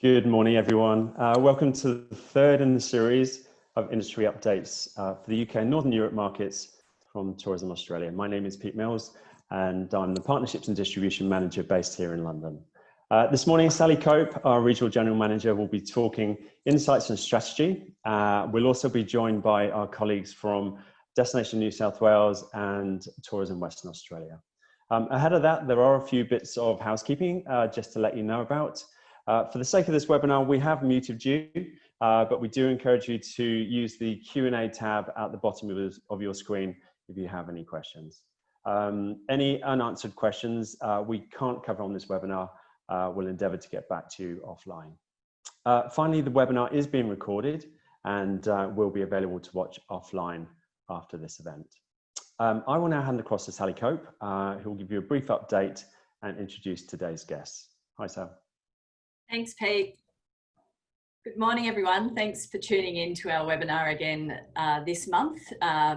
Good morning, everyone. Welcome to the third in the series of industry updates for the UK and Northern Europe markets from Tourism Australia. My name is Pete Mills, and I'm the Partnerships and Distribution Manager based here in London. This morning, Sally Cope, our Regional General Manager, will be talking insights and strategy. We'll also be joined by our colleagues from Destination New South Wales and Tourism Western Australia. Ahead of that, there are a few bits of housekeeping just to let you know about. For the sake of this webinar, we have muted you, but we do encourage you to use the Q&A tab at the bottom of your screen if you have any questions. Any unanswered questions we can't cover on this webinar, we'll endeavour to get back to you offline. Finally, the webinar is being recorded and will be available to watch offline after this event. I will now hand across to Sally Cope, who will give you a brief update and introduce today's guests. Hi, Sal. Thanks, Pete. Good morning, everyone. Thanks for tuning in to our webinar again this month,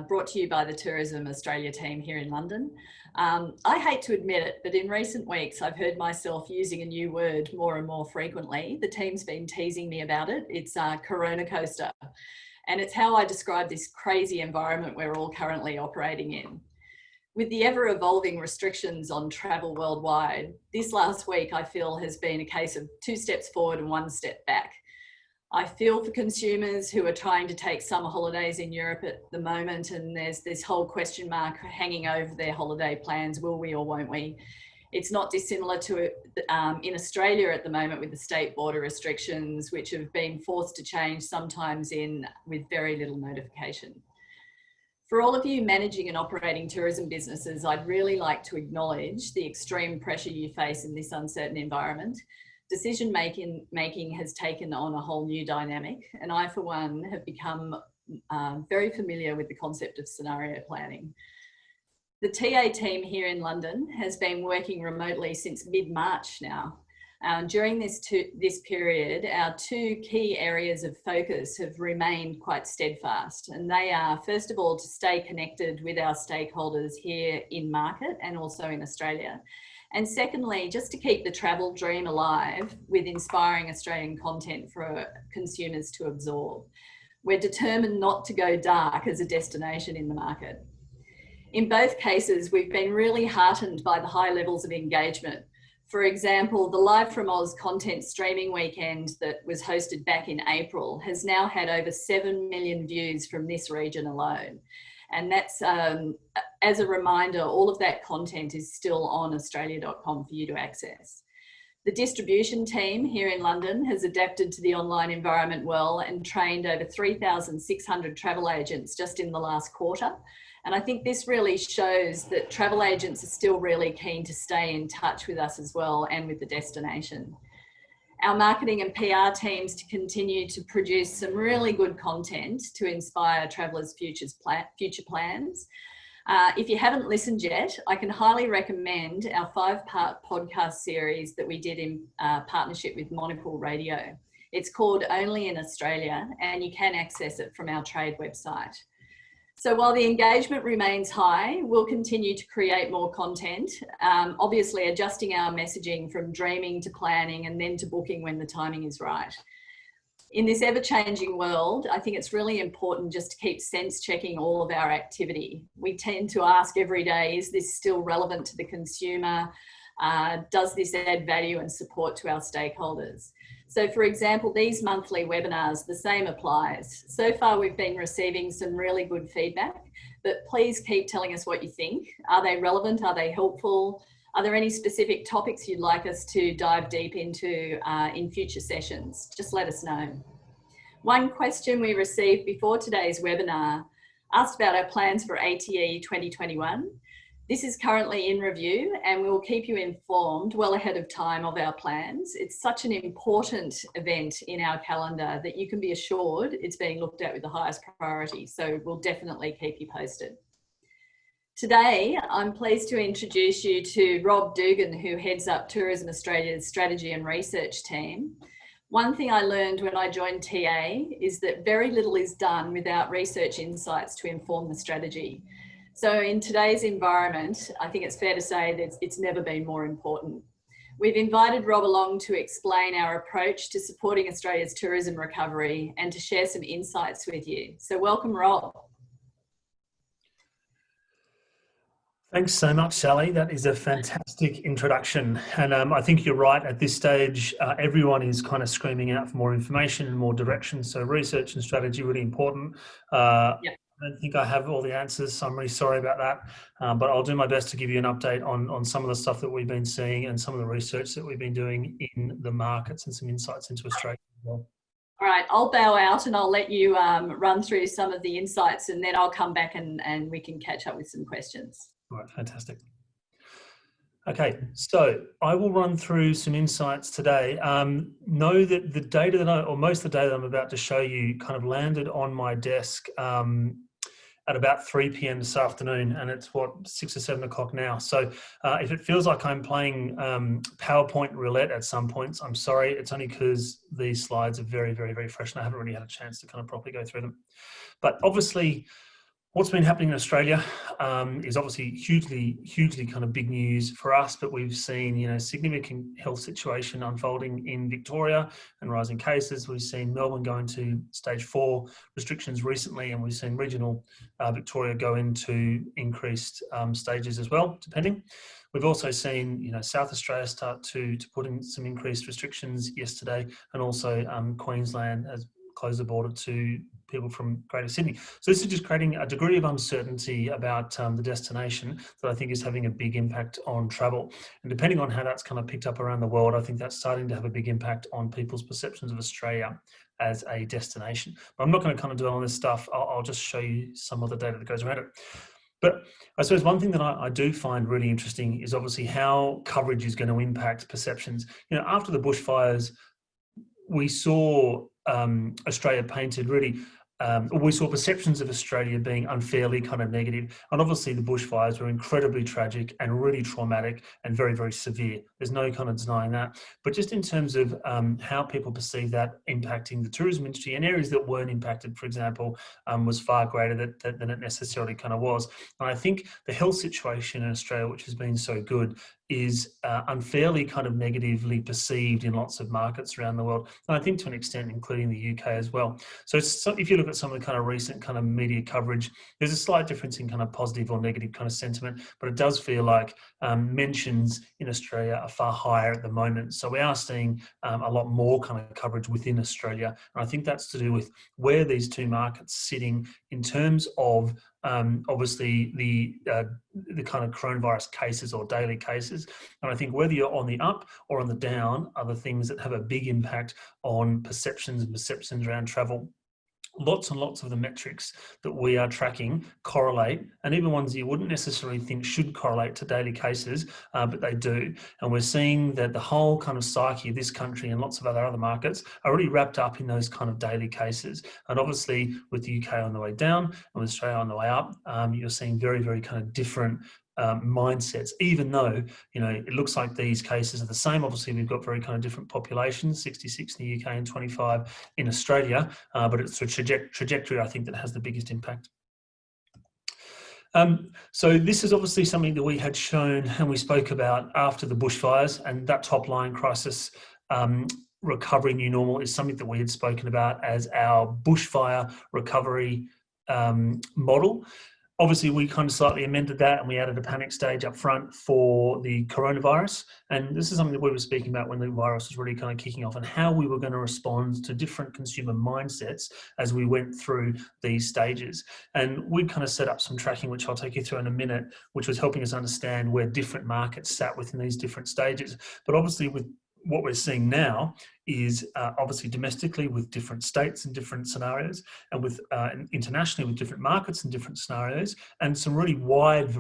brought to you by the Tourism Australia team here in London. I hate to admit it, but in recent weeks, I've heard myself using a new word more and more frequently. The team's been teasing me about it. It's Corona Coaster. And it's how I describe this crazy environment we're all currently operating in. With the ever-evolving restrictions on travel worldwide, this last week I feel has been a case of 2 steps forward and 1 step back. I feel for consumers who are trying to take summer holidays in Europe at the moment, and there's this whole question mark hanging over their holiday plans, will we or won't we? It's not dissimilar to in Australia at the moment with the state border restrictions, which have been forced to change sometimes with very little notification. For all of you managing and operating tourism businesses, I'd really like to acknowledge the extreme pressure you face in this uncertain environment. Decision making has taken on a whole new dynamic, and I, for one, have become very familiar with the concept of scenario planning. The TA team here in London has been working remotely since mid-March now. During this period, our 2 key areas of focus have remained quite steadfast, and they are, first of all, to stay connected with our stakeholders here in market and also in Australia. And secondly, just to keep the travel dream alive with inspiring Australian content for consumers to absorb. We're determined not to go dark as a destination in the market. In both cases, we've been really heartened by the high levels of engagement. For example, the Live from Oz content streaming weekend that was hosted back in April has now had over 7 million views from this region alone. And that's, as a reminder, all of that content is still on australia.com for you to access. The distribution team here in London has adapted to the online environment well and trained over 3,600 travel agents just in the last quarter. And I think this really shows that travel agents are still really keen to stay in touch with us as well and with the destination. Our marketing and PR teams to continue to produce some really good content to inspire travellers' future plans. If you haven't listened yet, I can highly recommend our 5-part podcast series that we did in partnership with Monocle Radio. It's called Only in Australia, and you can access it from our trade website. So while the engagement remains high, we'll continue to create more content, obviously adjusting our messaging from dreaming to planning and then to booking when the timing is right. In this ever-changing world, I think it's really important just to keep sense-checking all of our activity. We tend to ask every day, is this still relevant to the consumer? Does this add value and support to our stakeholders? So for example, these monthly webinars, the same applies. So far, we've been receiving some really good feedback, but please keep telling us what you think. Are they relevant? Are they helpful? Are there any specific topics you'd like us to dive deep into in future sessions? Just let us know. One question we received before today's webinar asked about our plans for ATE 2021. This is currently in review and we will keep you informed well ahead of time of our plans. It's such an important event in our calendar that you can be assured it's being looked at with the highest priority. So we'll definitely keep you posted. Today, I'm pleased to introduce you to Rob Dugan, who heads up Tourism Australia's strategy and research team. One thing I learned when I joined TA is that very little is done without research insights to inform the strategy. So in today's environment, I think it's fair to say that it's never been more important. We've invited Rob along to explain our approach to supporting Australia's tourism recovery and to share some insights with you. So welcome, Rob. Thanks so much, Sally. That is a fantastic introduction. And I think you're right. At this stage, everyone is kind of screaming out for more information and more direction. So research and strategy really important. I don't think I have all the answers, so I'm really sorry about that. But I'll do my best to give you an update on some of the stuff that we've been seeing and some of the research that we've been doing in the markets and some insights into Australia as well. All right, I'll bow out and I'll let you run through some of the insights, and then I'll come back and we can catch up with some questions. All right, fantastic. Okay, so I will run through some insights today. Know that the data or most of the data that I'm about to show you kind of landed on my desk at about 3 p.m. this afternoon, and it's 6 or 7 o'clock now. So if it feels like I'm playing PowerPoint roulette at some points, I'm sorry. It's only because these slides are very, very, very fresh and I haven't really had a chance to kind of properly go through them. But obviously, what's been happening in Australia is obviously hugely kind of big news for us, but we've seen, significant health situation unfolding in Victoria and rising cases. We've seen Melbourne go into stage 4 restrictions recently, and we've seen regional Victoria go into increased stages as well, depending. We've also seen, South Australia start to put in some increased restrictions yesterday, and also Queensland has closed the border to people from Greater Sydney. So this is just creating a degree of uncertainty about the destination that I think is having a big impact on travel. And depending on how that's kind of picked up around the world, I think that's starting to have a big impact on people's perceptions of Australia as a destination. But I'm not going to kind of dwell on this stuff. I'll just show you some of the data that goes around it. But I suppose one thing that I do find really interesting is obviously how coverage is going to impact perceptions. After the bushfires, we saw Australia painted really, we saw perceptions of Australia being unfairly kind of negative. And obviously the bushfires were incredibly tragic and really traumatic and very, very severe. There's no kind of denying that. But just in terms of how people perceive that impacting the tourism industry, and areas that weren't impacted, for example, was far greater than it necessarily kind of was. And I think the health situation in Australia, which has been so good, is unfairly kind of negatively perceived in lots of markets around the world, and I think to an extent including the UK as well. So if you look at some of the kind of recent kind of media coverage, there's a slight difference in kind of positive or negative kind of sentiment, but it does feel like mentions in Australia are far higher at the moment. So we are seeing a lot more kind of coverage within Australia, and I think that's to do with where these two markets sitting in terms of obviously the kind of coronavirus cases or daily cases. And I think whether you're on the up or on the down are the things that have a big impact on perceptions around travel. Lots and lots of the metrics that we are tracking correlate, and even ones you wouldn't necessarily think should correlate to daily cases, but they do. And we're seeing that the whole kind of psyche of this country and lots of other markets are really wrapped up in those kind of daily cases. And obviously with the UK on the way down and with Australia on the way up, you're seeing very, very kind of different mindsets, even though it looks like these cases are the same. Obviously we've got very kind of different populations, 66 in the UK and 25 in Australia, but it's the trajectory I think that has the biggest impact. So this is obviously something that we had shown and we spoke about after the bushfires, and that top line crisis recovery new normal is something that we had spoken about as our bushfire recovery model. Obviously, we kind of slightly amended that and we added a panic stage up front for the coronavirus. And this is something that we were speaking about when the virus was really kind of kicking off, and how we were going to respond to different consumer mindsets as we went through these stages. And we'd kind of set up some tracking, which I'll take you through in a minute, which was helping us understand where different markets sat within these different stages. But obviously with what we're seeing now is obviously domestically with different states and different scenarios, and with internationally with different markets and different scenarios, and some really wide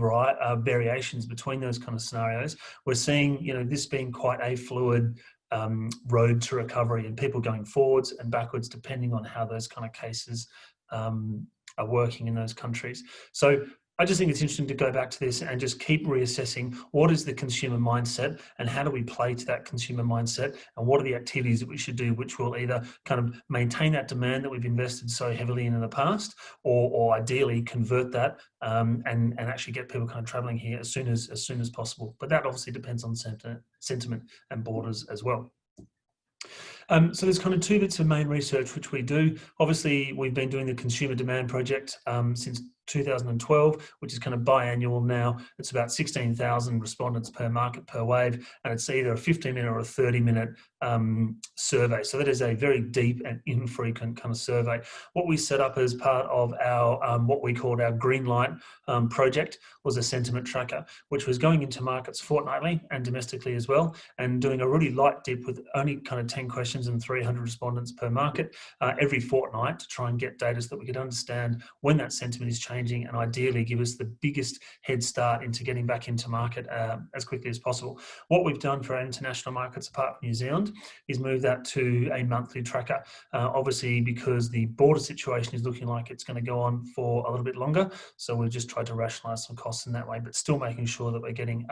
variations between those kind of scenarios. We're seeing, this being quite a fluid road to recovery, and people going forwards and backwards depending on how those kind of cases are working in those countries. So I just think it's interesting to go back to this and just keep reassessing what is the consumer mindset and how do we play to that consumer mindset, and what are the activities that we should do which will either kind of maintain that demand that we've invested so heavily in the past, or ideally convert that and actually get people kind of traveling here as soon as possible. But that obviously depends on sentiment and borders as well. So there's kind of two bits of main research which we do. Obviously, we've been doing the Consumer Demand Project since 2012, which is kind of biannual now. It's about 16,000 respondents per market per wave, and it's either a 15-minute or a 30-minute survey. So that is a very deep and infrequent kind of survey. What we set up as part of our what we called our green light project was a sentiment tracker, which was going into markets fortnightly and domestically as well, and doing a really light dip with only kind of 10 questions and 300 respondents per market every fortnight to try and get data so that we could understand when that sentiment is changing and ideally give us the biggest head start into getting back into market as quickly as possible. What we've done for our international markets, apart from New Zealand, is move that to a monthly tracker. Obviously, because the border situation is looking like it's going to go on for a little bit longer, so we've just tried to rationalise some costs in that way, but still making sure that we're getting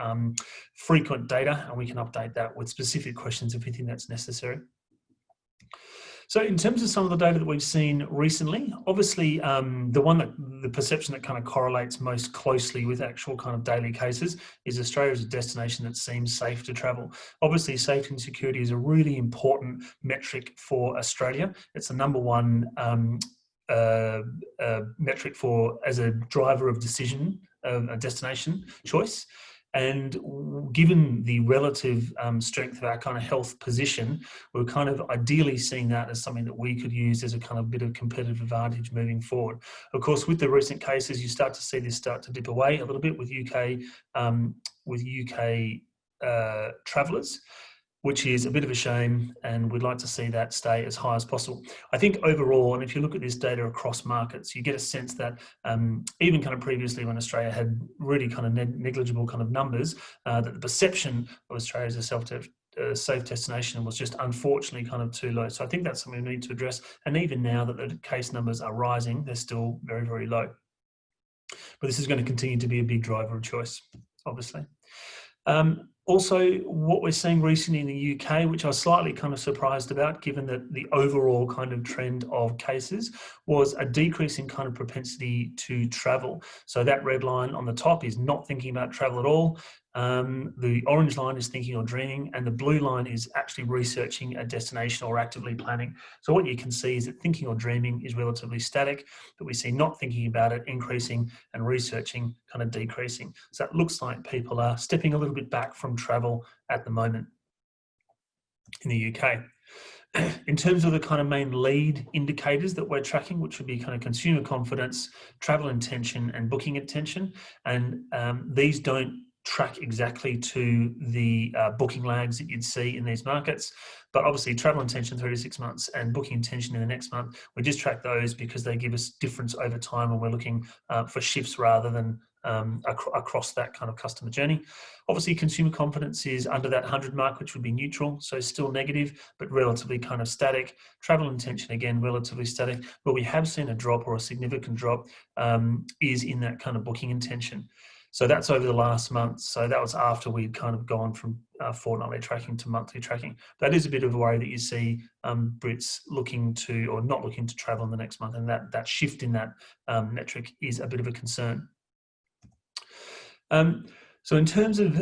frequent data, and we can update that with specific questions if we think that's necessary. So in terms of some of the data that we've seen recently, obviously the perception that kind of correlates most closely with actual kind of daily cases is Australia as a destination that seems safe to travel. Obviously, safety and security is a really important metric for Australia. It's the number one metric for as a driver of decision, a destination choice. And given the relative strength of our kind of health position, we're kind of ideally seeing that as something that we could use as a kind of bit of competitive advantage moving forward. Of course, with the recent cases, you start to see this start to dip away a little bit with UK travellers, which is a bit of a shame, and we'd like to see that stay as high as possible. I think overall, and if you look at this data across markets, you get a sense that even kind of previously when Australia had really kind of negligible kind of numbers, that the perception of Australia as a safe destination was just unfortunately kind of too low. So I think that's something we need to address. And even now that the case numbers are rising, they're still very, very low. But this is going to continue to be a big driver of choice, obviously. Also, what we're seeing recently in the UK, which I was slightly kind of surprised about, given that the overall kind of trend of cases was a decrease in kind of propensity to travel. So that red line on the top is not thinking about travel at all. The orange line is thinking or dreaming, and the blue line is actually researching a destination or actively planning. So what you can see is that thinking or dreaming is relatively static, but we see not thinking about it increasing and researching kind of decreasing. So it looks like people are stepping a little bit back from travel at the moment in the UK. In terms of the kind of main lead indicators that we're tracking, which would be kind of consumer confidence, travel intention, and booking intention, and these don't track exactly to the booking lags that you'd see in these markets. But obviously travel intention 3 to 6 months and booking intention in the next month, we just track those because they give us difference over time when we're looking for shifts rather than across that kind of customer journey. Obviously consumer confidence is under that 100 mark, which would be neutral, so still negative, but relatively kind of static. Travel intention, again, relatively static. Where we have seen a drop or a significant drop is in that kind of booking intention. So that's over the last month. So that was after we'd kind of gone from fortnightly tracking to monthly tracking. That is a bit of a way that you see Brits looking to or not looking to travel in the next month, and that shift in that metric is a bit of a concern. So in terms of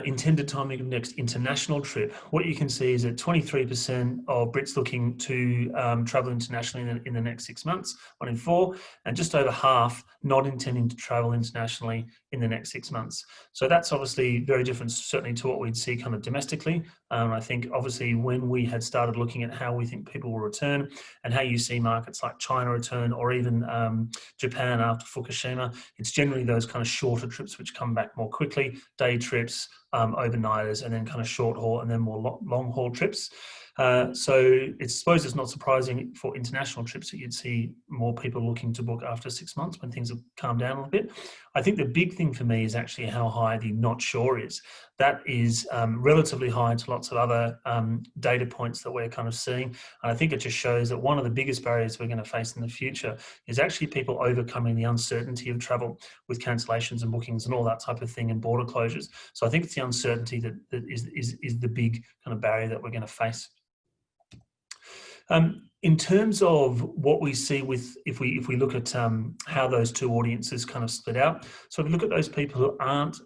intended timing of next international trip, what you can see is that 23% of Brits looking to travel internationally in the next 6 months, 1 in 4, and just over half not intending to travel internationally in the next 6 months. So that's obviously very different, certainly to what we'd see kind of domestically. I think obviously when we had started looking at how we think people will return and how you see markets like China return, or even Japan after Fukushima, it's generally those kind of shorter trips which come back more quickly, day trips, overnighters, and then kind of short haul and then more long haul trips. So I suppose it's not surprising for international trips that you'd see more people looking to book after 6 months when things have calmed down a little bit. I think the big thing for me is actually how high the not sure is. That is relatively high to lots of other data points that we're kind of seeing. And I think it just shows that one of the biggest barriers we're going to face in the future is actually people overcoming the uncertainty of travel with cancellations and bookings and all that type of thing and border closures. So I think it's the uncertainty that is the big kind of barrier that we're going to face. In terms of what we see with, if we look at how those two audiences kind of split out, so if we look at those people who aren't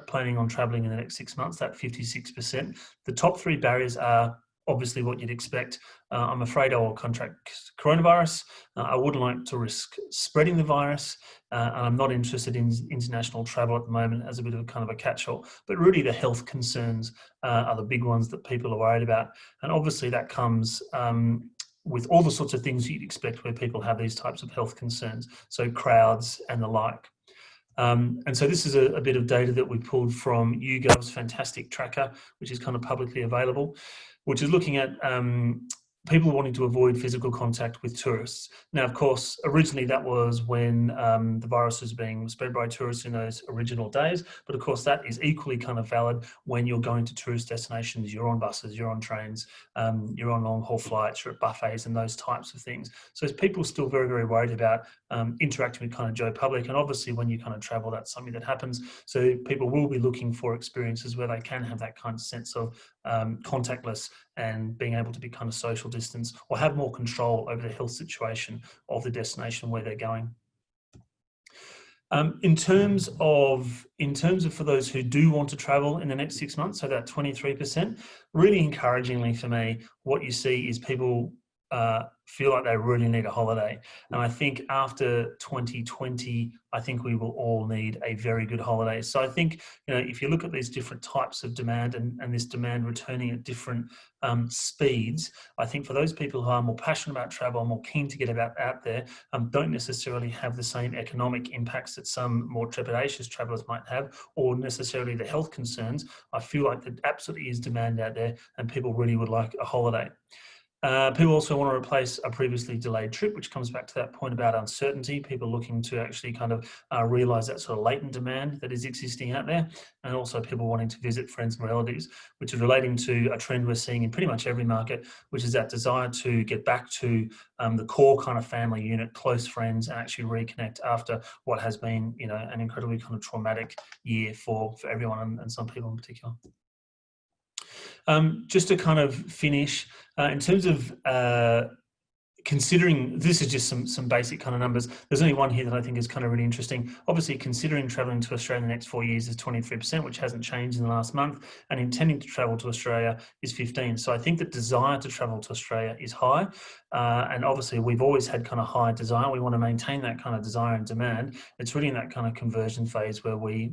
planning on traveling in the next 6 months, that 56%, the top three barriers are obviously what you'd expect. I'm afraid I will contract coronavirus. I wouldn't like to risk spreading the virus. And I'm not interested in international travel at the moment as a bit of a kind of a catch-all. But really the health concerns are the big ones that people are worried about. And obviously that comes with all the sorts of things you'd expect where people have these types of health concerns. So crowds and the like. And so this is a bit of data that we pulled from YouGov's fantastic tracker, which is kind of publicly available, which is looking at people wanting to avoid physical contact with tourists. Now, of course, originally that was when the virus was being spread by tourists in those original days. But of course, that is equally kind of valid when you're going to tourist destinations, you're on buses, you're on trains, you're on long haul flights, you're at buffets and those types of things. So people are still very, very worried about interacting with kind of Joe Public. And obviously when you kind of travel, that's something that happens. So people will be looking for experiences where they can have that kind of sense of contactless and being able to be kind of social distance or have more control over the health situation of the destination where they're going. In terms of for those who do want to travel in the next 6 months, so that 23%, really encouragingly for me, what you see is people feel like they really need a holiday. And I think after 2020, I think we will all need a very good holiday. So I think, if you look at these different types of demand and this demand returning at different speeds, I think for those people who are more passionate about travel, more keen to get out there, don't necessarily have the same economic impacts that some more trepidatious travelers might have, or necessarily the health concerns. I feel like there absolutely is demand out there and people really would like a holiday. People also want to replace a previously delayed trip, which comes back to that point about uncertainty. People looking to actually kind of realise that sort of latent demand that is existing out there, and also people wanting to visit friends and relatives, which is relating to a trend we're seeing in pretty much every market, which is that desire to get back to the core kind of family unit, close friends, and actually reconnect after what has been, an incredibly kind of traumatic year for everyone and some people in particular. Just to kind of finish, in terms of considering, this is just some basic kind of numbers. There's only one here that I think is kind of really interesting. Obviously, considering travelling to Australia in the next 4 years is 23%, which hasn't changed in the last month, and intending to travel to Australia is 15%. So I think the desire to travel to Australia is high, and obviously we've always had kind of high desire. We want to maintain that kind of desire and demand. It's really in that kind of conversion phase where we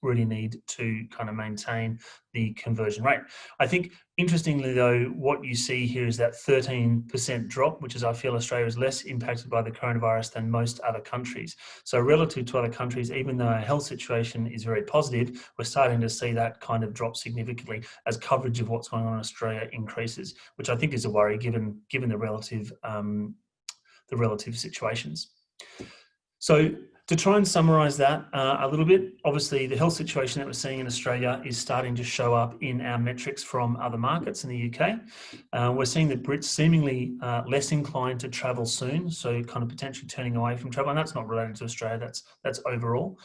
really need to kind of maintain the conversion rate. I think, interestingly though, what you see here is that 13% drop, which is, I feel Australia is less impacted by the coronavirus than most other countries. So relative to other countries, even though our health situation is very positive, we're starting to see that kind of drop significantly as coverage of what's going on in Australia increases, which I think is a worry given the relative situations. So to try and summarise that a little bit, obviously the health situation that we're seeing in Australia is starting to show up in our metrics from other markets in the UK. We're seeing that Brits seemingly less inclined to travel soon, so kind of potentially turning away from travel, and that's not related to Australia, that's overall.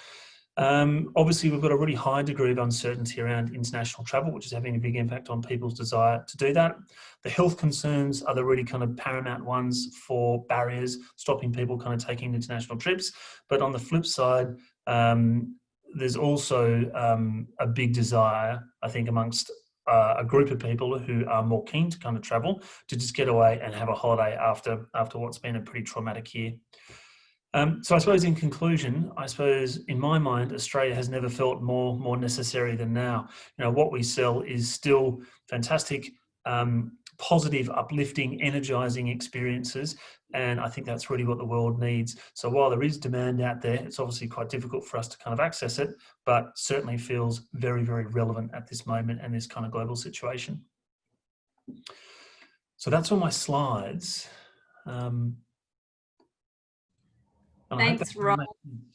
Obviously, we've got a really high degree of uncertainty around international travel, which is having a big impact on people's desire to do that. The health concerns are the really kind of paramount ones for barriers, stopping people kind of taking international trips. But on the flip side, there's also a big desire, I think, amongst a group of people who are more keen to kind of travel, to just get away and have a holiday after what's been a pretty traumatic year. So I suppose in conclusion, in my mind, Australia has never felt more necessary than now. What we sell is still fantastic, positive, uplifting, energizing experiences. And I think that's really what the world needs. So while there is demand out there, it's obviously quite difficult for us to kind of access it, but certainly feels very, very relevant at this moment and this kind of global situation. So that's all my slides. Thanks, Rob.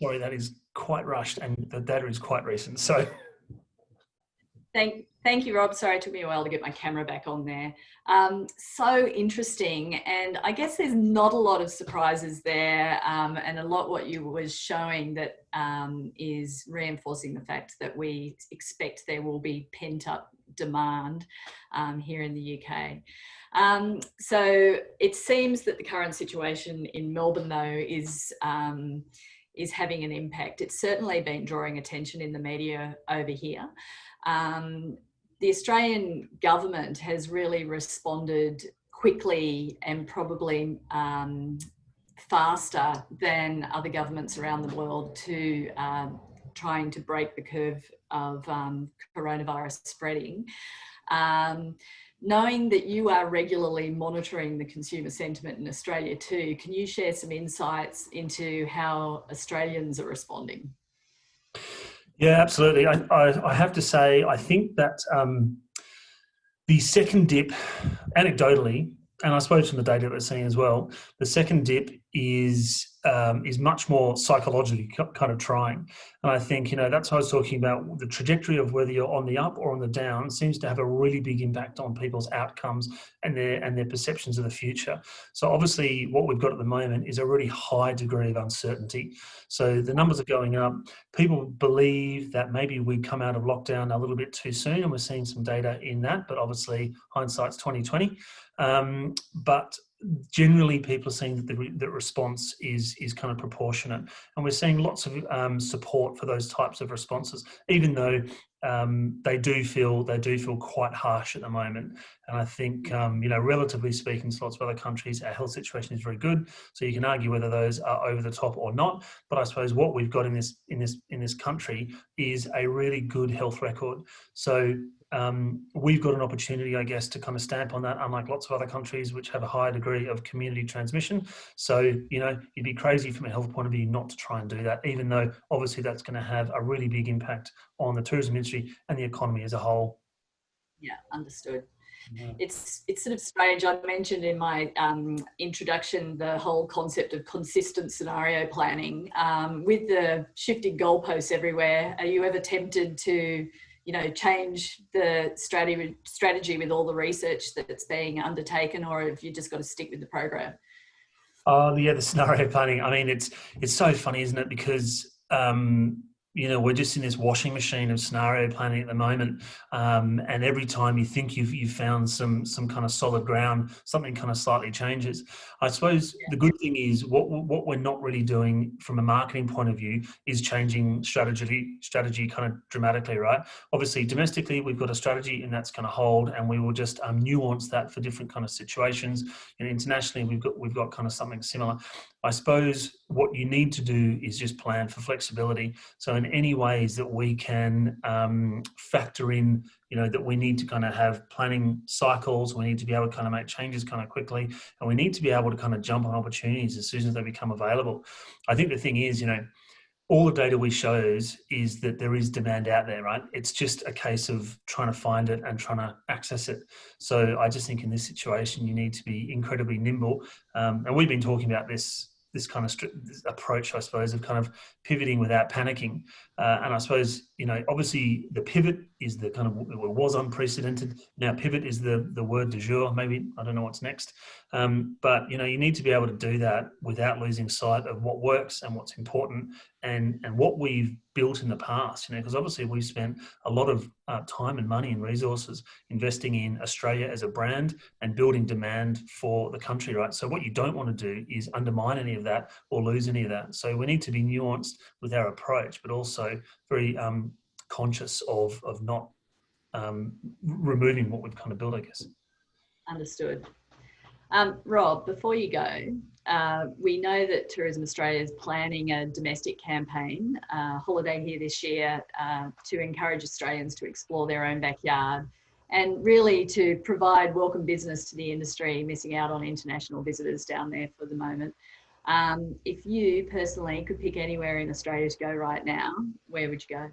Sorry, that is quite rushed, and the data is quite recent. So, Thank you, Rob. Sorry, it took me a while to get my camera back on there. So interesting. And I guess there's not a lot of surprises there, and a lot what you was showing that is reinforcing the fact that we expect there will be pent-up demand here in the UK. So it seems that the current situation in Melbourne, though, is having an impact. It's certainly been drawing attention in the media over here. The Australian government has really responded quickly and probably faster than other governments around the world to trying to break the curve of coronavirus spreading. Knowing that you are regularly monitoring the consumer sentiment in Australia too, can you share some insights into how Australians are responding? yeah, absolutely. I have to say, I think that the second dip, anecdotally, and I suppose from the data that we're seeing as well, the second dip is much more psychologically kind of trying. And I think, that's what I was talking about. The trajectory of whether you're on the up or on the down seems to have a really big impact on people's outcomes and their perceptions of the future. So obviously what we've got at the moment is a really high degree of uncertainty. So the numbers are going up. People believe that maybe we come out of lockdown a little bit too soon, and we're seeing some data in that, but obviously hindsight's 2020. But generally people are seeing that the response is kind of proportionate, and we're seeing lots of support for those types of responses, even though they do feel quite harsh at the moment. And I think relatively speaking to lots of other countries, our health situation is very good, so you can argue whether those are over the top or not, but I suppose what we've got in this country is a really good health record. So we've got an opportunity, I guess, to kind of stamp on that, unlike lots of other countries which have a higher degree of community transmission. So, it'd be crazy from a health point of view not to try and do that, even though obviously that's going to have a really big impact on the tourism industry and the economy as a whole. Yeah, understood. Yeah. It's sort of strange. I mentioned in my introduction the whole concept of consistent scenario planning. With the shifting goalposts everywhere, are you ever tempted to change the strategy with all the research that's being undertaken, or have you just got to stick with the program? Oh, yeah, the scenario planning. I mean, it's so funny, isn't it? Because we're just in this washing machine of scenario planning at the moment, and every time you think you've found some kind of solid ground, something kind of slightly changes. I suppose the good thing is what we're not really doing from a marketing point of view is changing strategy kind of dramatically, right? Obviously, domestically we've got a strategy and that's going to hold, and we will just nuance that for different kind of situations. And internationally, we've got kind of something similar. I suppose what you need to do is just plan for flexibility. So in any ways that we can factor in, that we need to kind of have planning cycles, we need to be able to kind of make changes kind of quickly, and we need to be able to kind of jump on opportunities as soon as they become available. I think the thing is, all the data we shows is that there is demand out there, right? It's just a case of trying to find it and trying to access it. So I just think in this situation, you need to be incredibly nimble. And we've been talking about this kind of this approach, I suppose, of kind of pivoting without panicking. And I suppose, obviously the pivot is the kind of, it was unprecedented. Now pivot is the word du jour, maybe, I don't know what's next. But, you need to be able to do that without losing sight of what works and what's important and what we've built in the past, because obviously we've spent a lot of time and money and resources investing in Australia as a brand and building demand for the country, right? So what you don't want to do is undermine any of that or lose any of that. So we need to be nuanced with our approach, but also very conscious of not removing what we've kind of built, I guess. Understood. Rob, before you go, we know that Tourism Australia is planning a domestic campaign, holiday here this year, to encourage Australians to explore their own backyard and really to provide welcome business to the industry, missing out on international visitors down there for the moment. If you personally could pick anywhere in Australia to go right now, where would you go?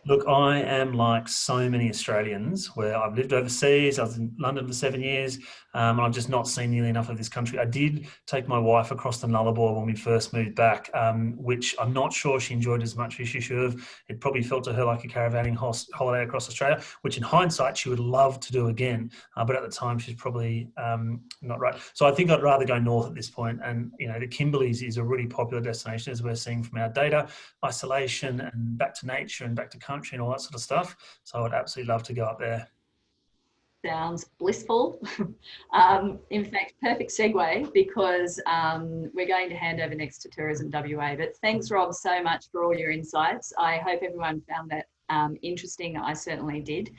Look, I am like so many Australians where I've lived overseas. I was in London for 7 years, and I've just not seen nearly enough of this country. I did take my wife across the Nullarbor when we first moved back, which I'm not sure she enjoyed as much as she should have. It probably felt to her like a caravanning holiday across Australia, which in hindsight she would love to do again. But at the time she's probably not right. So I think I'd rather go north at this point. And, you know, the Kimberleys is a really popular destination, as we're seeing from our data, isolation and back to nature and back to country and all that sort of stuff. So I would absolutely love to go up there. Sounds blissful. In fact, perfect segue, because we're going to hand over next to Tourism WA. But thanks, Rob, so much for all your insights. I hope everyone found that interesting. I certainly did.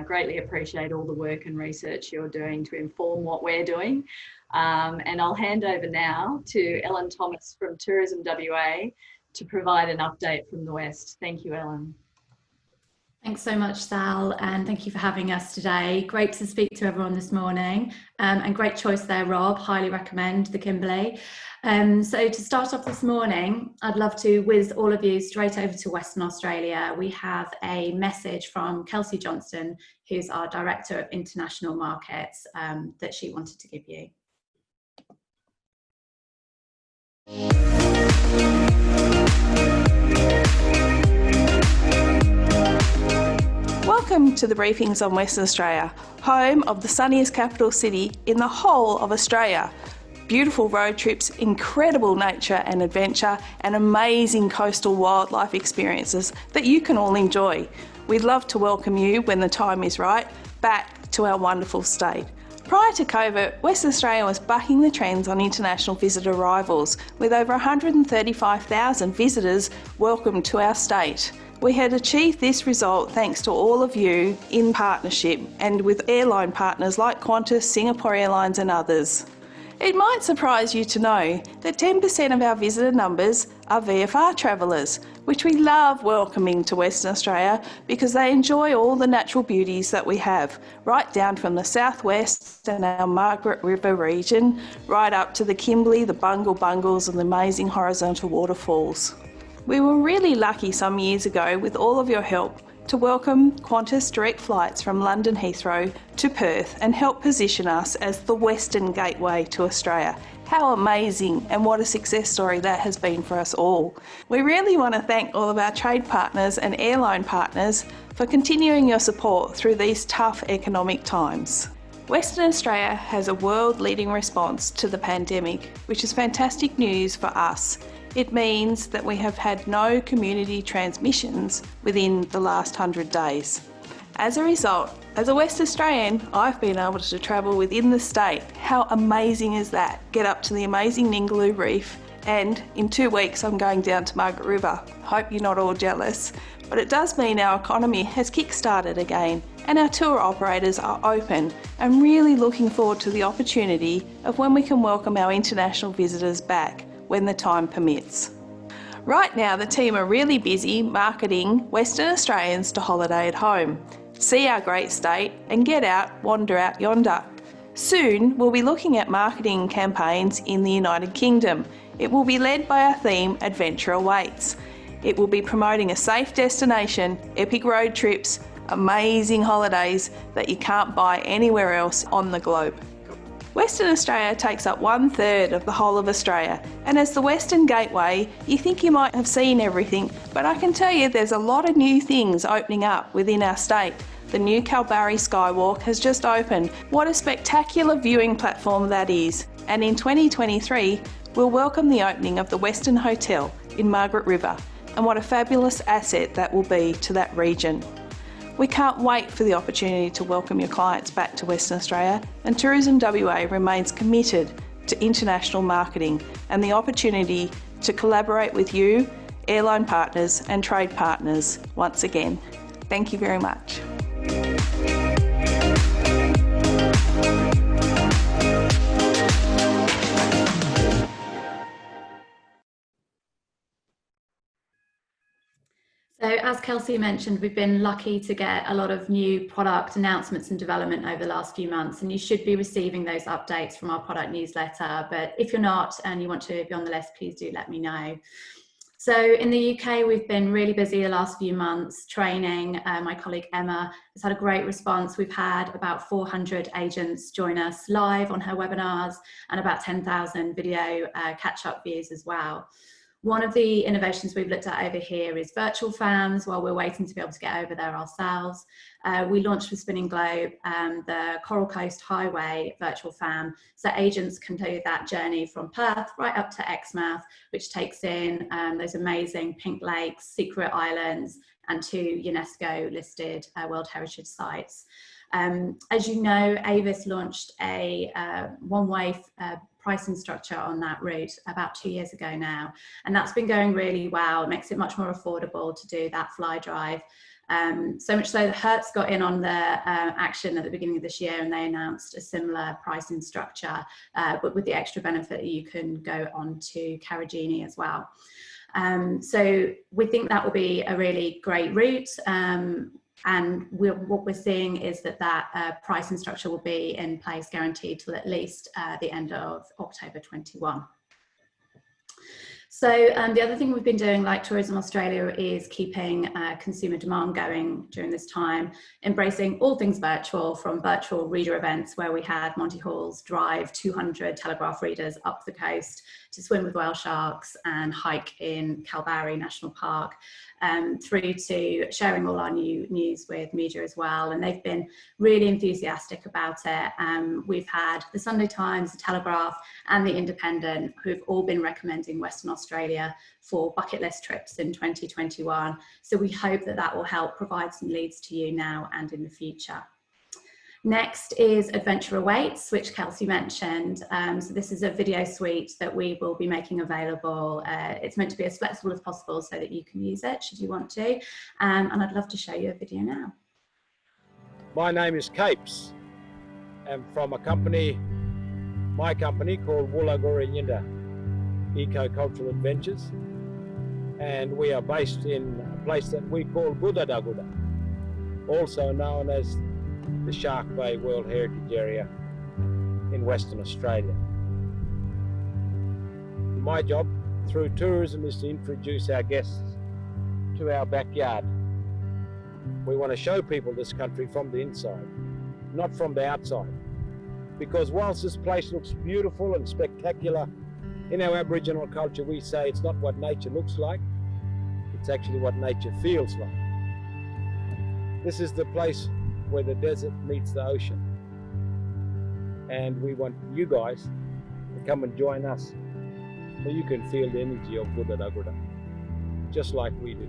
Greatly appreciate all the work and research you're doing to inform what we're doing. And I'll hand over now to Ellen Thomas from Tourism WA to provide an update from the West. Thank you, Ellen. Thanks so much, Sal, and thank you for having us today. Great to speak to everyone this morning, and great choice there, Rob. Highly recommend the Kimberley. So to start off this morning, I'd love to whiz all of you straight over to Western Australia. We have a message from Kelsey Johnston, who's our Director of International Markets, that she wanted to give you. Welcome to the briefings on Western Australia, home of the sunniest capital city in the whole of Australia. Beautiful road trips, incredible nature and adventure, and amazing coastal wildlife experiences that you can all enjoy. We'd love to welcome you, when the time is right, back to our wonderful state. Prior to COVID, Western Australia was bucking the trends on international visitor arrivals, with over 135,000 visitors welcomed to our state. We had achieved this result thanks to all of you in partnership and with airline partners like Qantas, Singapore Airlines and others. It might surprise you to know that 10% of our visitor numbers are VFR travellers, which we love welcoming to Western Australia because they enjoy all the natural beauties that we have, right down from the southwest and our Margaret River region, right up to the Kimberley, the Bungles and the amazing horizontal waterfalls. We were really lucky some years ago, with all of your help, to welcome Qantas direct flights from London Heathrow to Perth and help position us as the Western gateway to Australia. How amazing, and what a success story that has been for us all. We really want to thank all of our trade partners and airline partners for continuing your support through these tough economic times. Western Australia has a world-leading response to the pandemic, which is fantastic news for us. It means that we have had no community transmissions within the last 100 days. As a result, as a West Australian, I've been able to travel within the state. How amazing is that? Get up to the amazing Ningaloo Reef, and in 2 weeks I'm going down to Margaret River. Hope you're not all jealous. But it does mean our economy has kick-started again, and our tour operators are open. I'm really looking forward to the opportunity of when we can welcome our international visitors back, when the time permits. Right now, the team are really busy marketing Western Australians to holiday at home. See our great state and get out, wander out yonder. Soon, we'll be looking at marketing campaigns in the United Kingdom. It will be led by our theme, Adventure Awaits. It will be promoting a safe destination, epic road trips, amazing holidays that you can't buy anywhere else on the globe. Western Australia takes up 1/3 of the whole of Australia, and as the Western Gateway, you think you might have seen everything, but I can tell you there's a lot of new things opening up within our state. The new Kalbarri Skywalk has just opened. What a spectacular viewing platform that is. And in 2023, we'll welcome the opening of the Western Hotel in Margaret River, and what a fabulous asset that will be to that region. We can't wait for the opportunity to welcome your clients back to Western Australia, and Tourism WA remains committed to international marketing and the opportunity to collaborate with you, airline partners and trade partners once again. Thank you very much. So as Kelsey mentioned, we've been lucky to get a lot of new product announcements and development over the last few months, and you should be receiving those updates from our product newsletter. But if you're not and you want to be on the list, please do let me know. So in the UK, we've been really busy the last few months training. My colleague Emma has had a great response. We've had about 400 agents join us live on her webinars and about 10,000 video catch-up views as well. One of the innovations we've looked at over here is virtual fams while we're waiting to be able to get over there ourselves. We launched with Spinning Globe the Coral Coast Highway virtual fam, so agents can do that journey from Perth right up to Exmouth, which takes in those amazing Pink Lakes, Secret Islands, and 2 UNESCO listed World Heritage Sites. As you know, Avis launched a one-way pricing structure on that route about 2 years ago now, and that's been going really well. It makes it much more affordable to do that fly drive. So much so that Hertz got in on the action at the beginning of this year, and they announced a similar pricing structure, but with the extra benefit that you can go on to Carragini as well. So we think that will be a really great route. And what we're seeing is that pricing structure will be in place guaranteed till at least the end of October 21. So the other thing we've been doing, like Tourism Australia, is keeping consumer demand going during this time, embracing all things virtual, from virtual reader events where we had Monty Halls drive 200 Telegraph readers up the coast to swim with whale sharks and hike in Kalbarri National Park, through to sharing all our new news with media as well. And they've been really enthusiastic about it. We've had the Sunday Times, the Telegraph, and the Independent, who've all been recommending Western Australia for bucket list trips in 2021. So we hope that that will help provide some leads to you now and in the future. Next is Adventure Awaits, which Kelsey mentioned. So this is a video suite that we will be making available. It's meant to be as flexible as possible so that you can use it should you want to. And I'd love to show you a video now. My name is Capes. I'm from a company, my company called Woolagorinyinda Eco-Cultural Adventures. And we are based in a place that we call Budadaguda, also known as the Shark Bay World Heritage Area in Western Australia. My job through tourism is to introduce our guests to our backyard. We want to show people this country from the inside, not from the outside. Because whilst this place looks beautiful and spectacular, in our Aboriginal culture we say it's not what nature looks like, it's actually what nature feels like. This is the place where the desert meets the ocean. And we want you guys to come and join us so you can feel the energy of Budadaguda, just like we do.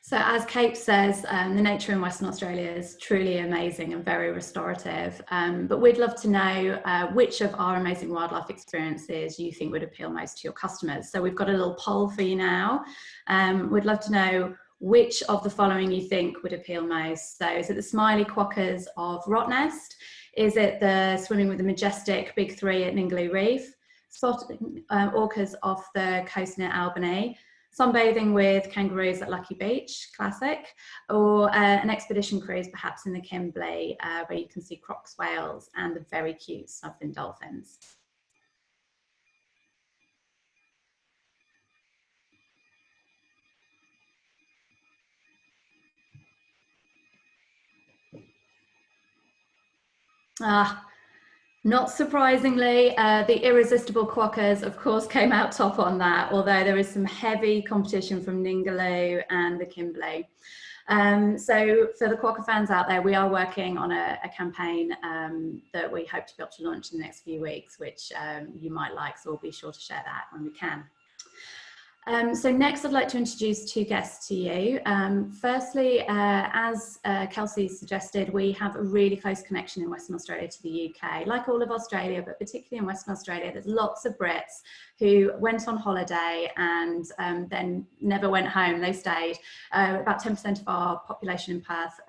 So as Kate says, the nature in Western Australia is truly amazing and very restorative. But we'd love to know which of our amazing wildlife experiences you think would appeal most to your customers. So we've got a little poll for you now. We'd love to know which of the following you think would appeal most. So is it the smiley quokkas of Rottnest? Is it the swimming with the majestic big three at Ningaloo Reef? Spotting orcas off the coast near Albany? Sunbathing with kangaroos at Lucky Beach, classic? Or an expedition cruise perhaps in the Kimberley where you can see crocs, whales and the very cute snubfin dolphins? Not surprisingly, the irresistible quokkas, of course, came out top on that, although there is some heavy competition from Ningaloo and the Kimberley. So for the quokka fans out there, we are working on a campaign that we hope to be able to launch in the next few weeks, which you might like, so we'll be sure to share that when we can. So next I'd like to introduce two guests to you. Firstly, as Kelsey suggested, we have a really close connection in Western Australia to the UK. Like all of Australia, but particularly in Western Australia, there's lots of Brits who went on holiday and then never went home, they stayed. About 10% of our population in Perth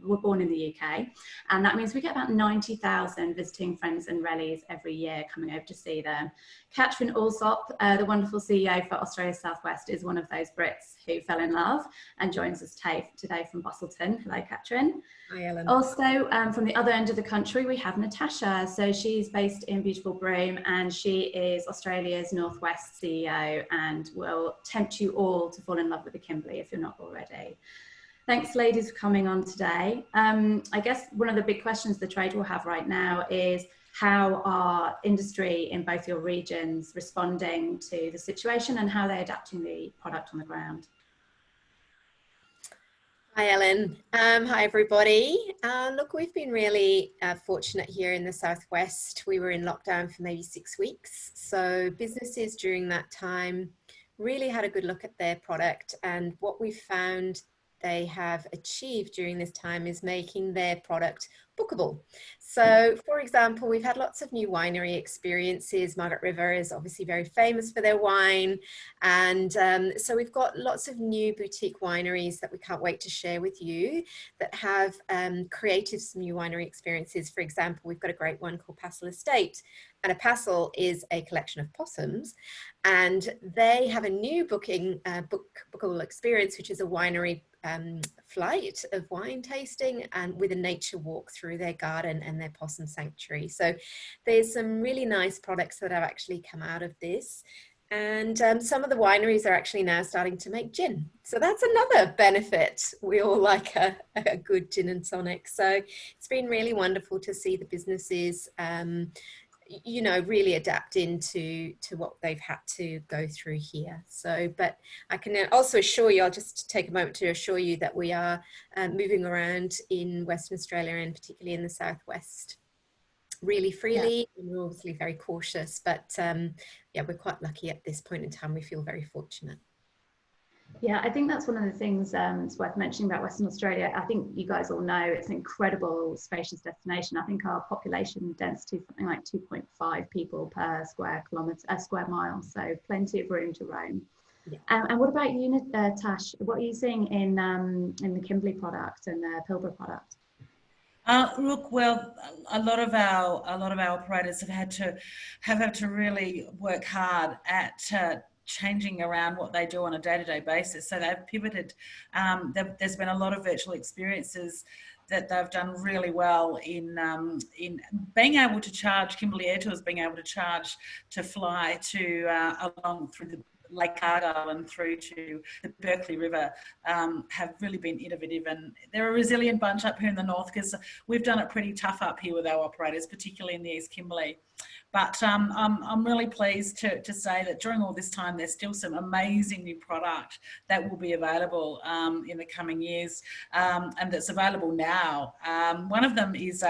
were born in the UK. And that means we get about 90,000 visiting friends and rellies every year coming over to see them. Catherine Alsop, the wonderful CEO for Australia Southwest, is one of those Brits who fell in love and joins us today from Bustleton. Hello, Catherine. Hi, Ellen. Also, from the other end of the country, we have Natasha. So she's based in beautiful Broome, and she is Australia's Northwest CEO, and will tempt you all to fall in love with the Kimberley if you're not already. Thanks, ladies, for coming on today. I guess one of the big questions the trade will have right now is how are industry in both your regions responding to the situation, and how they're adapting the product on the ground? Hi, Ellen. Hi, everybody. Look, we've been really fortunate here in the Southwest. We were in lockdown for maybe 6 weeks. So businesses during that time really had a good look at their product, and what we found they have achieved during this time is making their product bookable. So, for example, we've had lots of new winery experiences. Margaret River is obviously very famous for their wine. And so we've got lots of new boutique wineries that we can't wait to share with you that have created some new winery experiences. For example, we've got a great one called Passel Estate. And a passel is a collection of possums. And they have a new bookable experience, which is a winery flight of wine tasting and with a nature walk through their garden and their possum sanctuary. So there's some really nice products that have actually come out of this. And some of the wineries are actually now starting to make gin. So that's another benefit. We all like a good gin and tonic. So it's been really wonderful to see the businesses you know, really adapt into what they've had to go through here. So, but I can also assure you, I'll just take a moment to assure you that we are moving around in Western Australia and particularly in the Southwest really freely. Yeah. And we're obviously very cautious, but yeah, we're quite lucky at this point in time. We feel very fortunate. Yeah, I think that's one of the things it's worth mentioning about Western Australia. I think you guys all know it's an incredible spacious destination. I think our population density is something like 2.5 people per square mile, so plenty of room to roam. Yeah. And what about you, Tash? What are you seeing in the Kimberley product and the Pilbara product? Look, well, a lot of our operators have had to really work hard at changing around what they do on a day-to-day basis. So they've pivoted. There's been a lot of virtual experiences that they've done really well in being able to charge. Kimberley Air Tours being able to charge to fly to along through the Lake Argyle and through to the Berkeley River have really been innovative, and they're a resilient bunch up here in the north because we've done it pretty tough up here with our operators, particularly in the East Kimberley. But I'm really pleased to say that during all this time, there's still some amazing new product that will be available in the coming years, and that's available now. One of them is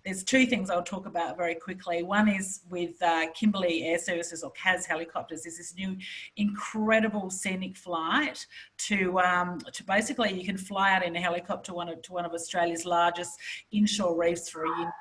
there's two things I'll talk about very quickly. One is with Kimberley Air Services, or CAS helicopters. There's this new incredible scenic flight to basically you can fly out in a helicopter to one of Australia's largest inshore reefs for a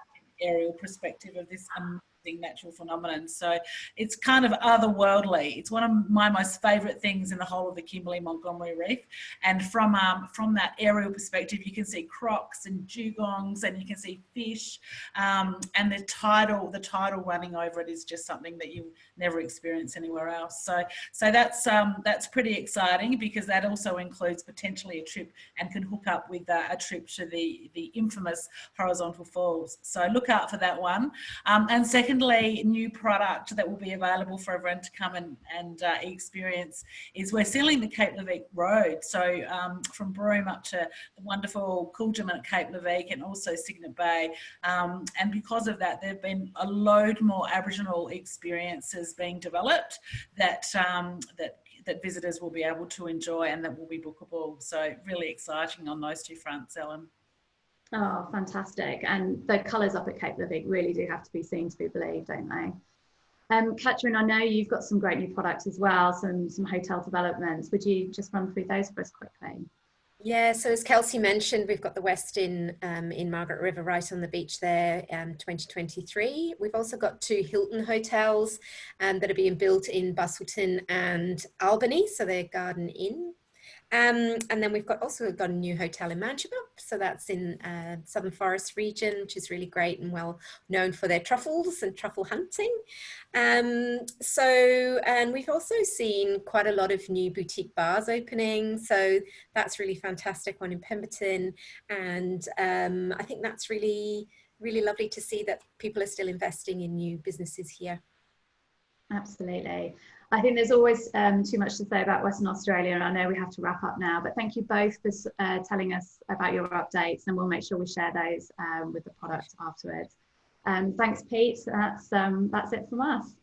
aerial perspective of this amazing natural phenomenon. So it's kind of otherworldly. It's one of my most favourite things in the whole of the Kimberley Montgomery Reef. And from that aerial perspective, you can see crocs and dugongs, and you can see fish, and the tidal running over it is just something that you never experience anywhere else. So that's pretty exciting, because that also includes potentially a trip and can hook up with a trip to the infamous horizontal falls. So look out for that one. And secondly, new product that will be available for everyone to come and experience is we're sealing the Cape Leveque Road. So from Broome up to the wonderful Coolgym at Cape Leveque and also Cygnet Bay. And because of that, there have been a load more Aboriginal experiences being developed that visitors will be able to enjoy and that will be bookable. So really exciting on those two fronts, Ellen. Oh, fantastic. And the colours up at Cape Leveque really do have to be seen to be believed, don't they? Catherine, I know you've got some great new products as well, some hotel developments. Would you just run through those for us quickly? Yeah, so as Kelsey mentioned, we've got the Westin in Margaret River right on the beach there, 2023. We've also got 2 Hilton hotels that are being built in Bustleton and Albany, so they're Garden Inn. And then we've also got a new hotel in Manchester, So that's in Southern Forest region, which is really great and well known for their truffles and truffle hunting. And we've also seen quite a lot of new boutique bars opening. So that's really fantastic, one in Pemberton. And I think that's really lovely to see that people are still investing in new businesses here. Absolutely. I think there's always too much to say about Western Australia, and I know we have to wrap up now, but thank you both for telling us about your updates, and we'll make sure we share those with the product afterwards. Thanks, Pete. That's it from us.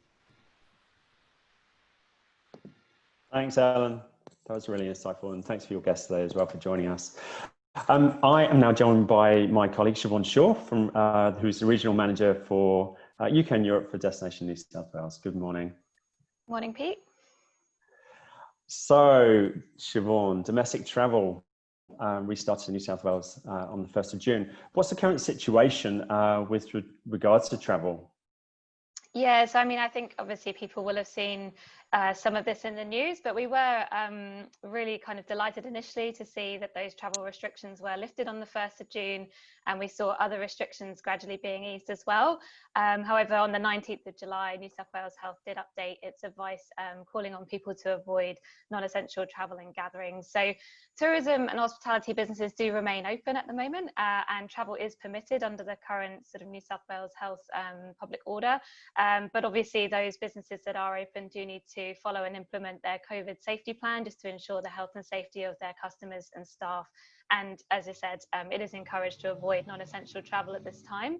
Thanks, Alan. That was really insightful, and thanks for your guests today as well for joining us. I am now joined by my colleague Siobhan Shaw, who's the Regional Manager for UK and Europe for Destination New South Wales. Good morning. Morning, Pete. So, Siobhan, domestic travel restarted in New South Wales on the 1st of June. What's the current situation with regards to travel? Yeah, so I mean, I think obviously people will have seen some of this in the news, but we were really kind of delighted initially to see that those travel restrictions were lifted on the 1st of June, and we saw other restrictions gradually being eased as well. However, on the 19th of July, New South Wales Health did update its advice, calling on people to avoid non-essential travel and gatherings. So tourism and hospitality businesses do remain open at the moment, and travel is permitted under the current sort of New South Wales Health public order. But obviously those businesses that are open do need to follow and implement their COVID safety plan just to ensure the health and safety of their customers and staff. And as I said, it is encouraged to avoid non-essential travel at this time.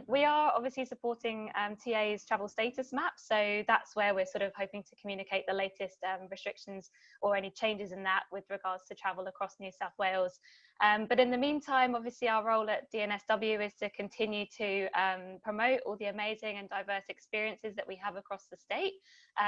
We are obviously supporting TA's travel status map. So that's where we're sort of hoping to communicate the latest restrictions or any changes in that with regards to travel across New South Wales. But in the meantime, obviously our role at DNSW is to continue to promote all the amazing and diverse experiences that we have across the state,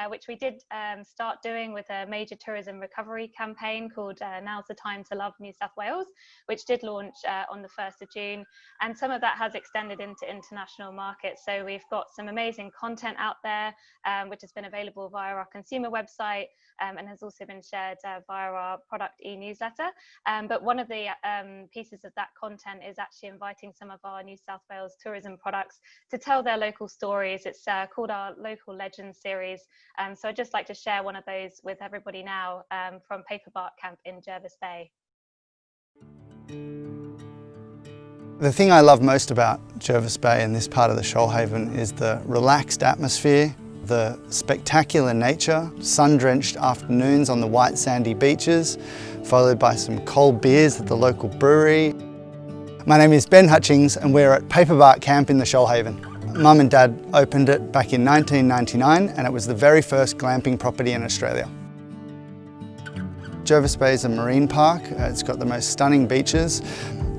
which we did start doing with a major tourism recovery campaign called Now's the Time to Love New South Wales, which did launch on the 1st of June. And some of that has extended into international markets. So we've got some amazing content out there, which has been available via our consumer website and has also been shared via our product e-newsletter. But one of the pieces of that content is actually inviting some of our New South Wales tourism products to tell their local stories. It's called our Local Legends series. So I'd just like to share one of those with everybody now from Paper Bark Camp in Jervis Bay. The thing I love most about Jervis Bay and this part of the Shoalhaven is the relaxed atmosphere, the spectacular nature, sun-drenched afternoons on the white sandy beaches, followed by some cold beers at the local brewery. My name is Ben Hutchings and we're at Paper Bark Camp in the Shoalhaven. Mum and Dad opened it back in 1999 and it was the very first glamping property in Australia. Jervis Bay is a marine park. It's got the most stunning beaches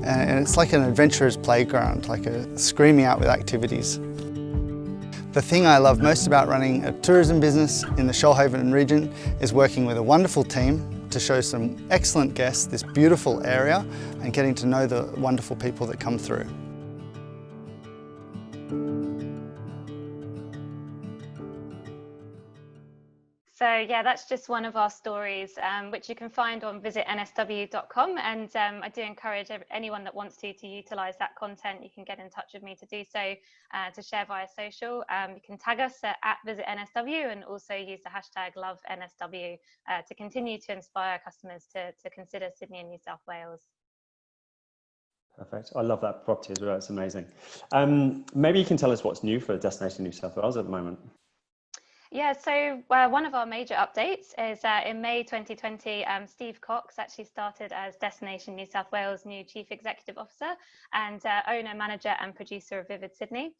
and it's like an adventurer's playground, like a screaming out with activities. The thing I love most about running a tourism business in the Shoalhaven region is working with a wonderful team to show some excellent guests this beautiful area and getting to know the wonderful people that come through. So yeah, that's just one of our stories, which you can find on visitnsw.com. And I do encourage anyone that wants to utilise that content. You can get in touch with me to do so, to share via social. You can tag us at visitnsw and also use the hashtag #LoveNSW to continue to inspire customers to consider Sydney and New South Wales. Perfect. I love that property as well. It's amazing. Maybe you can tell us what's new for Destination New South Wales at the moment. Yeah, so one of our major updates is in May 2020, Steve Cox actually started as Destination New South Wales' new Chief Executive Officer and owner, manager and producer of Vivid Sydney.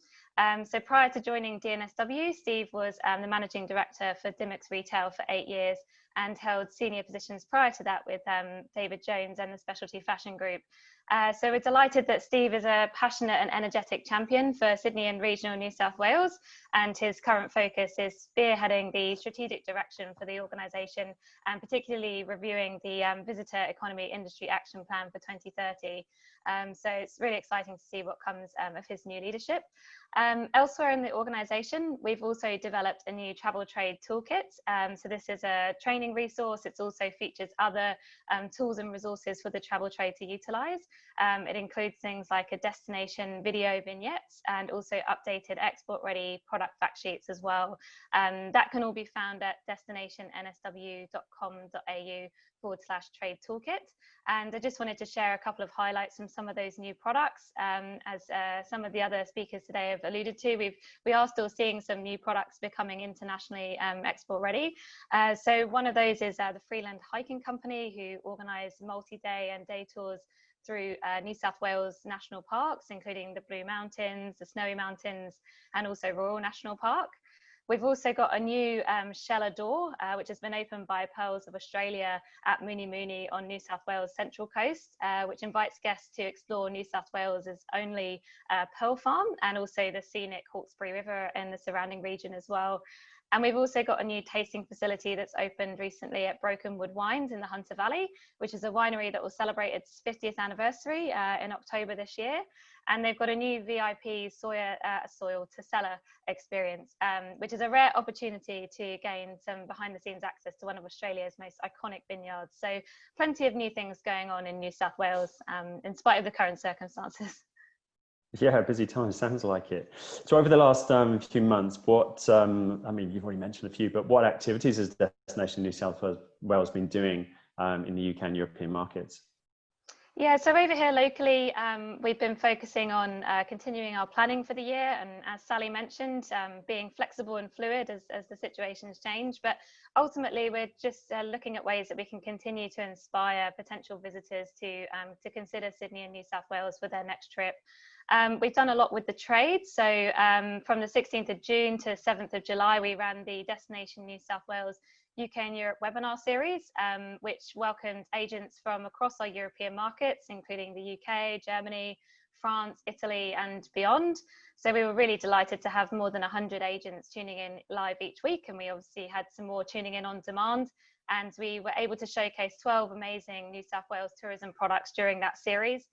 So prior to joining DNSW, Steve was the Managing Director for Dimmicks Retail for 8 years and held senior positions prior to that with David Jones and the Specialty Fashion Group. So we're delighted that Steve is a passionate and energetic champion for Sydney and regional New South Wales, and his current focus is spearheading the strategic direction for the organisation and particularly reviewing the Visitor Economy Industry Action Plan for 2030. So it's really exciting to see what comes of his new leadership. Elsewhere in the organisation, we've also developed a new travel trade toolkit. So this is a training resource. It also features other tools and resources for the travel trade to utilise. It includes things like a destination video vignettes and also updated export-ready product fact sheets as well. That can all be found at destinationnsw.com.au/trade toolkit. And I just wanted to share a couple of highlights from some of those new products. As some of the other speakers today have alluded to, we are still seeing some new products becoming internationally export ready. So one of those is the Freeland Hiking Company, who organise multi-day and day tours through New South Wales national parks, including the Blue Mountains, the Snowy Mountains, and also Royal National Park. We've also got a new Sheller door, which has been opened by Pearls of Australia at Mooney Mooney on New South Wales Central Coast, which invites guests to explore New South Wales's only pearl farm and also the scenic Hawkesbury River and the surrounding region as well. And we've also got a new tasting facility that's opened recently at Broken Wood Wines in the Hunter Valley, which is a winery that will celebrate its 50th anniversary in October this year. And they've got a new VIP soil to cellar experience, which is a rare opportunity to gain some behind the scenes access to one of Australia's most iconic vineyards. So plenty of new things going on in New South Wales, in spite of the current circumstances. Yeah, busy time, sounds like it. So over the last few months, what, I mean, you've already mentioned a few, but what activities has Destination New South Wales been doing in the UK and European markets? Yeah, so over here locally, we've been focusing on continuing our planning for the year, and as Sally mentioned, being flexible and fluid as the situations change. But ultimately, we're just looking at ways that we can continue to inspire potential visitors to consider Sydney and New South Wales for their next trip. We've done a lot with the trade. So from the 16th of June to 7th of July, we ran the Destination New South Wales UK and Europe webinar series, which welcomed agents from across our European markets, including the UK, Germany, France, Italy, and beyond. So we were really delighted to have more than 100 agents tuning in live each week, and we obviously had some more tuning in on demand. And we were able to showcase 12 amazing New South Wales tourism products during that series,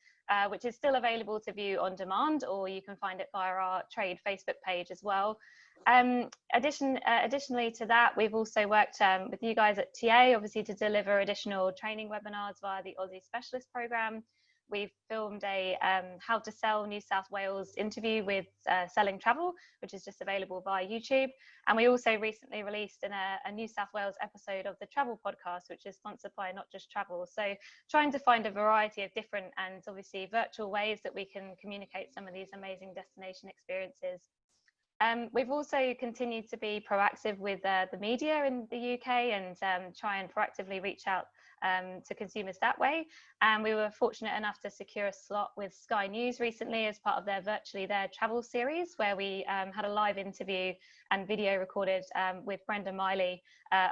which is still available to view on demand, or you can find it via our trade Facebook page as well. Additionally to that, we've also worked with you guys at TA, obviously, to deliver additional training webinars via the Aussie Specialist Programme. We've filmed a How to Sell New South Wales interview with Selling Travel, which is just available via YouTube. And we also recently released a New South Wales episode of the Travel Podcast, which is sponsored by Not Just Travel. So trying to find a variety of different and obviously virtual ways that we can communicate some of these amazing destination experiences. We've also continued to be proactive with the media in the UK and try and proactively reach out to consumers that way. And we were fortunate enough to secure a slot with Sky News recently as part of their Virtually There travel series, where we had a live interview and video recorded with Brenda Miley,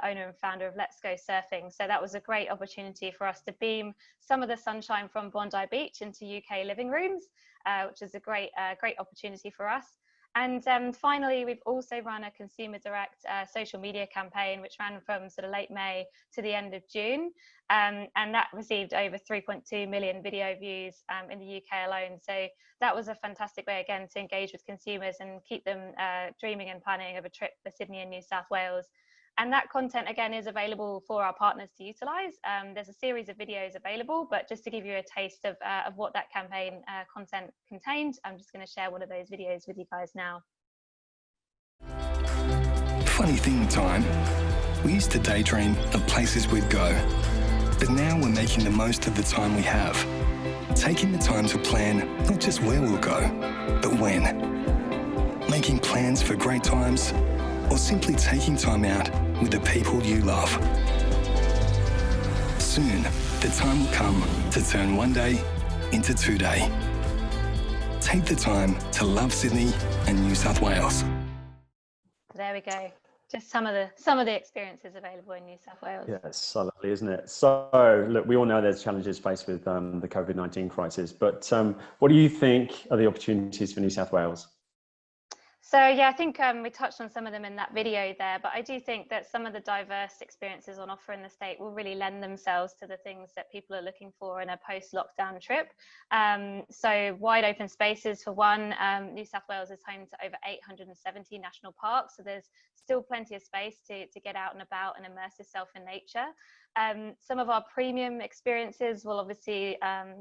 owner and founder of Let's Go Surfing. So that was a great opportunity for us to beam some of the sunshine from Bondi Beach into UK living rooms, which is a great opportunity for us. And finally, we've also run a consumer direct social media campaign, which ran from sort of late May to the end of June. And that received over 3.2 million video views in the UK alone. So that was a fantastic way, again, to engage with consumers and keep them dreaming and planning of a trip for Sydney and New South Wales. And that content, again, is available for our partners to utilise. There's a series of videos available, but just to give you a taste of what that campaign content contained, I'm just going to share one of those videos with you guys now. Funny thing, time. We used to daydream of places we'd go, but now we're making the most of the time we have. Taking the time to plan not just where we'll go, but when. Making plans for great times, or simply taking time out with the people you love. Soon, the time will come to turn one day into 2 day. Take the time to love Sydney and New South Wales. There we go. Just some of the experiences available in New South Wales. Yeah, it's so lovely, isn't it? So look, we all know there's challenges faced with the COVID-19 crisis, but what do you think are the opportunities for New South Wales? So yeah, I think we touched on some of them in that video there, but I do think that some of the diverse experiences on offer in the state will really lend themselves to the things that people are looking for in a post-lockdown trip. So wide open spaces for one. New South Wales is home to over 870 national parks, so there's still plenty of space to get out and about and immerse yourself in nature. Some of our premium experiences will obviously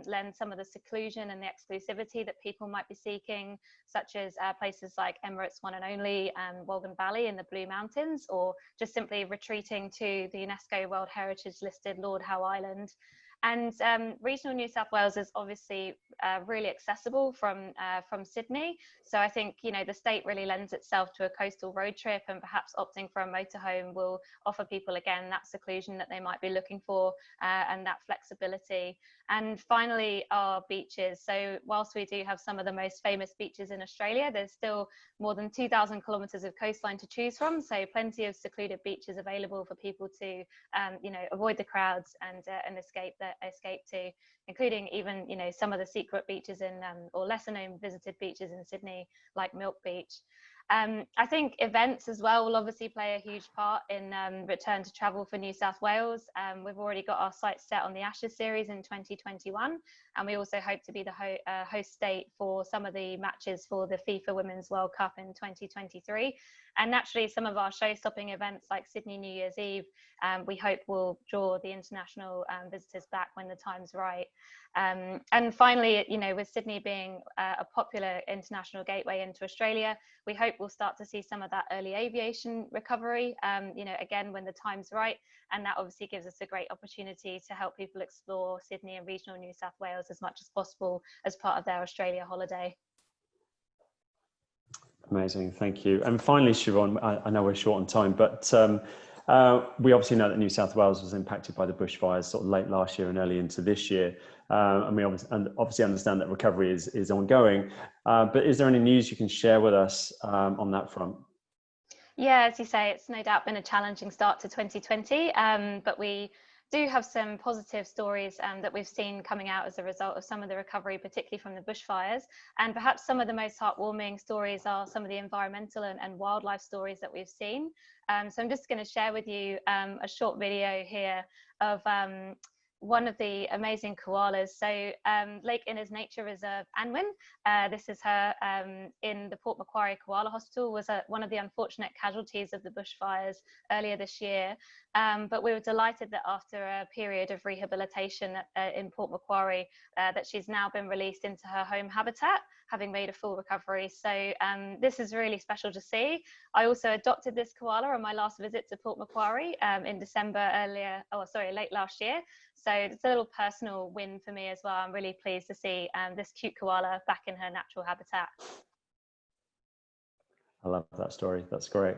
lend some of the seclusion and the exclusivity that people might be seeking, such as places like Emirates One and Only and Wolgan Valley in the Blue Mountains, or just simply retreating to the UNESCO World Heritage listed Lord Howe Island. And regional New South Wales is obviously really accessible from Sydney. So I think, you know, the state really lends itself to a coastal road trip, and perhaps opting for a motorhome will offer people, again, that seclusion that they might be looking for and that flexibility. And finally, our beaches. So whilst we do have some of the most famous beaches in Australia, there's still more than 2,000 kilometres of coastline to choose from. So plenty of secluded beaches available for people to, you know, avoid the crowds and escape to, including even, you know, some of the secret beaches in or lesser known visited beaches in Sydney, like Milk Beach. I think events as well will obviously play a huge part in return to travel for New South Wales. We've already got our sights set on the Ashes series in 2021, and we also hope to be the host state for some of the matches for the FIFA Women's World Cup in 2023. And naturally, some of our show-stopping events like Sydney New Year's Eve, we hope will draw the international visitors back when the time's right. And finally, you know, with Sydney being a popular international gateway into Australia, we hope we'll start to see some of that early aviation recovery, you know, again, when the time's right. And that obviously gives us a great opportunity to help people explore Sydney and regional New South Wales as much as possible as part of their Australia holiday. Amazing, thank you. And finally, Siobhan, I know we're short on time, but we obviously know that New South Wales was impacted by the bushfires sort of late last year and early into this year. And we obviously understand that recovery is ongoing, but is there any news you can share with us on that front? Yeah, as you say, it's no doubt been a challenging start to 2020, but we do have some positive stories that we've seen coming out as a result of some of the recovery, particularly from the bushfires. And perhaps some of the most heartwarming stories are some of the environmental and wildlife stories that we've seen. So I'm just going to share with you a short video here of one of the amazing koalas. So Lake Innes Nature Reserve Anwin, this is her in the Port Macquarie Koala Hospital, was one of the unfortunate casualties of the bushfires earlier this year. But we were delighted that after a period of rehabilitation in Port Macquarie, that she's now been released into her home habitat, having made a full recovery. So this is really special to see. I also adopted this koala on my last visit to Port Macquarie in December late last year. So it's a little personal win for me as well. I'm really pleased to see this cute koala back in her natural habitat. I love that story. That's great.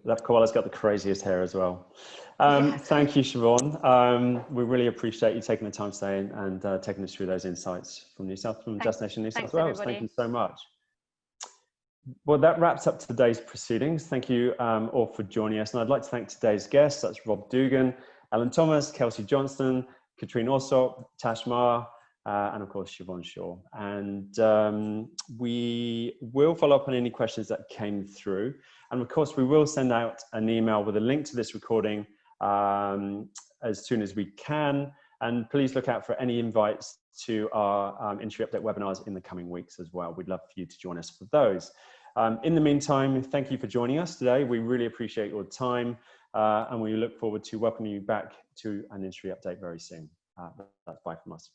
That koala's got the craziest hair as well. Thank you, Siobhan. We really appreciate you taking the time today and taking us through those insights from Destination New South Wales. Everybody. Thank you so much. Well, that wraps up today's proceedings. Thank you all for joining us. And I'd like to thank today's guests. That's Rob Dugan, Ellen Thomas, Kelsey Johnston, Katrine Alsop, Tash Marr, and of course, Siobhan Shaw. And we will follow up on any questions that came through. And of course, we will send out an email with a link to this recording as soon as we can. And please look out for any invites to our industry update webinars in the coming weeks as well. We'd love for you to join us for those. In the meantime, thank you for joining us today. We really appreciate your time and we look forward to welcoming you back to an industry update very soon. That's bye from us.